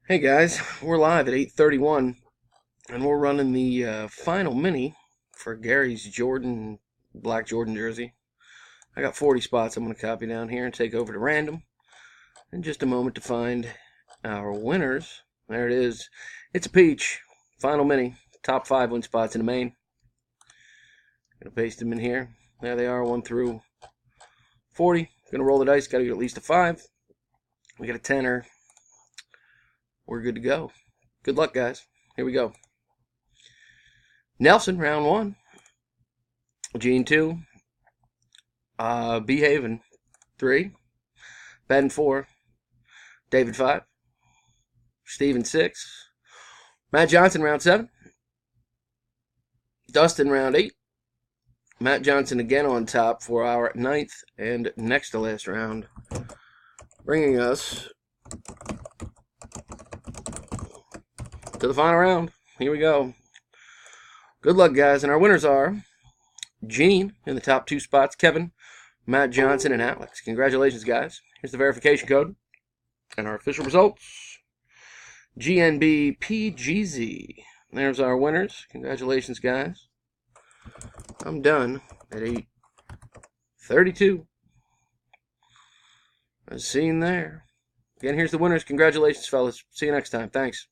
Hey guys, we're live at 8:31, and we're running the final mini for Gary's Black Jordan jersey. I got 40 spots I'm going to copy down here and take over to random in just a moment to find our winners. There it is. It's a peach. Final mini. Top 5 win spots in the main. Going to paste them in here. There they are, 1 through 40. Going to roll the dice. Got to get at least a 5. We got a 10er. We're good to go. Good luck, guys. Here we go. Nelson, round 1. Gene, 2. B. Haven, 3. Ben, 4. David, 5. Steven, 6. Matt Johnson, round 7. Dustin, round 8. Matt Johnson again on top for our 9th and next to last round, bringing us to the final round. Here we go. Good luck, guys. And our winners are Gene in the top 2 spots, Kevin, Matt Johnson, and Alex. Congratulations, guys. Here's the verification code and our official results. GNBPGZ. There's our winners. Congratulations, guys. I'm done at 8:32. As seen there. Again, here's the winners. Congratulations, fellas. See you next time. Thanks.